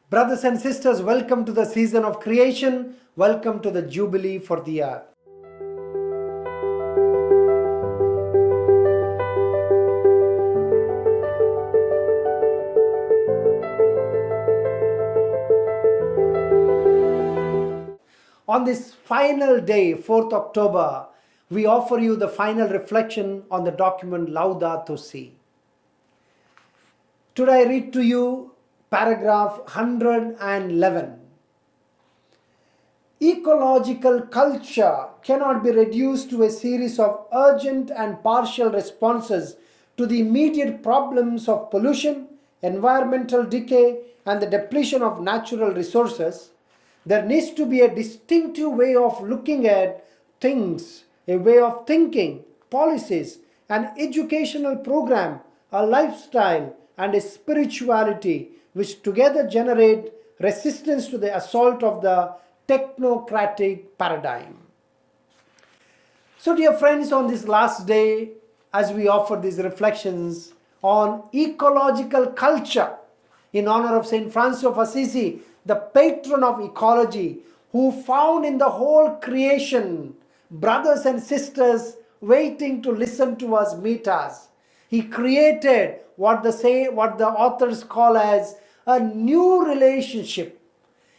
Brothers and sisters, welcome to the season of creation. Welcome to the Jubilee for the earth. On this final day, 4th October, we offer you the final reflection on the document Laudato Si. Today I read to you paragraph 111. Ecological culture cannot be reduced to a series of urgent and partial responses to the immediate problems of pollution, environmental decay, and the depletion of natural resources. There needs to be a distinctive way of looking at things, a way of thinking, policies, an educational program, a lifestyle, and a spirituality which together generate resistance to the assault of the technocratic paradigm. So, dear friends, on this last day, as we offer these reflections on ecological culture in honor of Saint Francis of Assisi, the patron of ecology, who found in the whole creation brothers and sisters waiting to listen to us, meet us. He created what the authors call as a new relationship.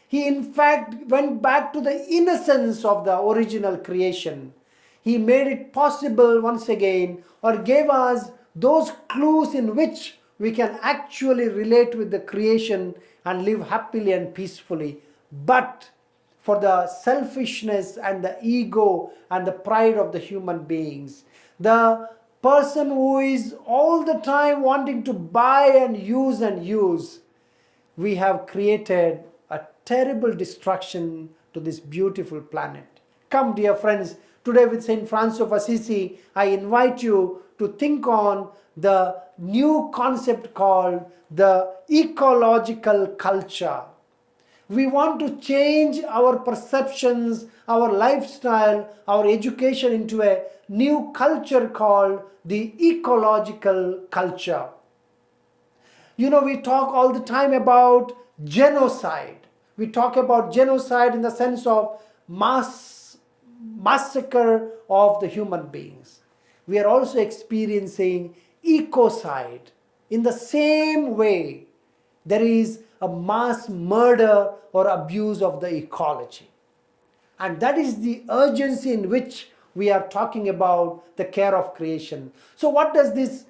He in fact went back to the innocence of the original creation. He made it possible once again, or gave us those clues in which we can actually relate with the creation and live happily and peacefully. But for the selfishness and the ego and the pride of the human beings, the person who is all the time wanting to buy and use, we have created a terrible destruction to this beautiful planet. Come, dear friends, today with Saint Francis of Assisi, I invite you to think on the new concept called the ecological culture. We want to change our perceptions, our lifestyle, our education into a new culture called the ecological culture. You know, we talk all the time about genocide. We talk about genocide in the sense of massacre of the human beings. We are also experiencing ecocide. In the same way, there is a mass murder or abuse of the ecology. And that is the urgency in which we are talking about the care of creation. So what does this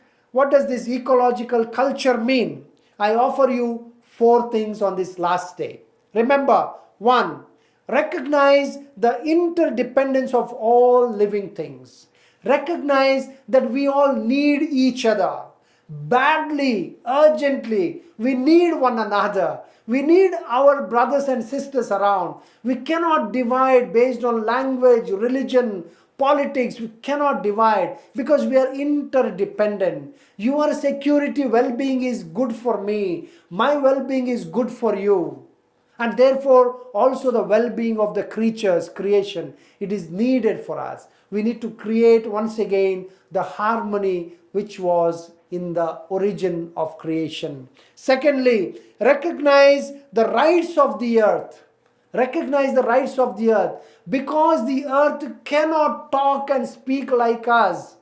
ecological culture mean? I offer you 4 things on this last day. Remember, 1, recognize the interdependence of all living things. Recognize that we all need each other. Badly, urgently, we need one another. We need our brothers and sisters around. We cannot divide based on language, religion, politics. We cannot divide because we are interdependent. Your security, well-being is good for me. My well-being is good for you. And therefore, also the well-being of the creatures, creation, it is needed for us. We need to create once again the harmony which was in the origin of creation. Secondly, recognize the rights of the earth. Recognize the rights of the earth. Because the earth cannot talk and speak like us,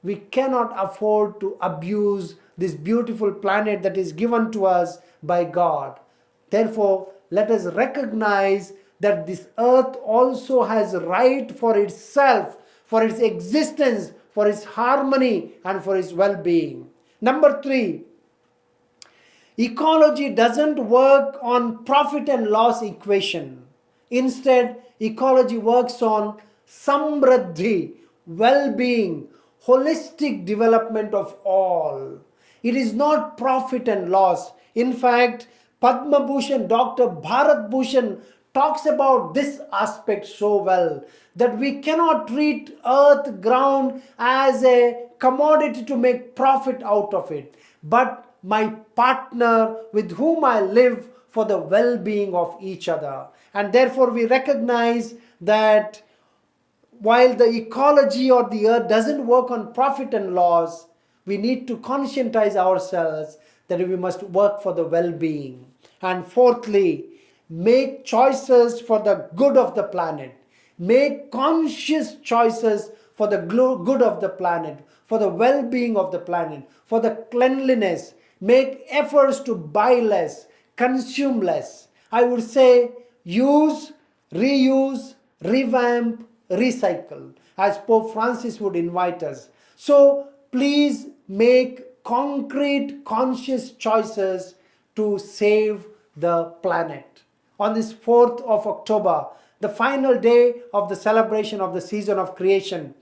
we cannot afford to abuse this beautiful planet that is given to us by God. Therefore, let us recognize that this earth also has right for itself, for its existence, for its harmony, and for its well-being. Number 3, ecology doesn't work on profit and loss equation. Instead, ecology works on samriddhi, well-being, holistic development of all. It is not profit and loss. In fact, Padma Bhushan, Dr. Bharat Bhushan talks about this aspect so well, that we cannot treat earth, ground as a commodity to make profit out of it, but my partner with whom I live for the well-being of each other. And therefore we recognize that while the ecology or the earth doesn't work on profit and loss, we need to conscientize ourselves that we must work for the well-being. And fourthly, make choices for the good of the planet. Make conscious choices for the good of the planet, for the well being of the planet, for the cleanliness. Make efforts to buy less, consume less. I would say use, reuse, revamp, recycle, as Pope Francis would invite us. So please make concrete, conscious choices to save the planet. On this 4th of October, the final day of the celebration of the season of creation,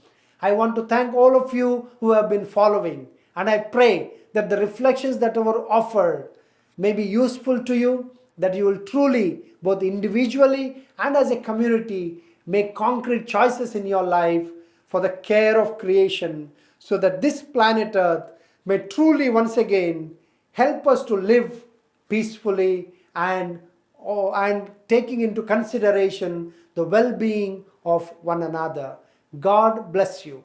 I want to thank all of you who have been following, and I pray that the reflections that were offered may be useful to you, that you will truly, both individually and as a community, make concrete choices in your life for the care of creation, so that this planet Earth may truly once again help us to live peacefully and taking into consideration the well-being of one another. God bless you.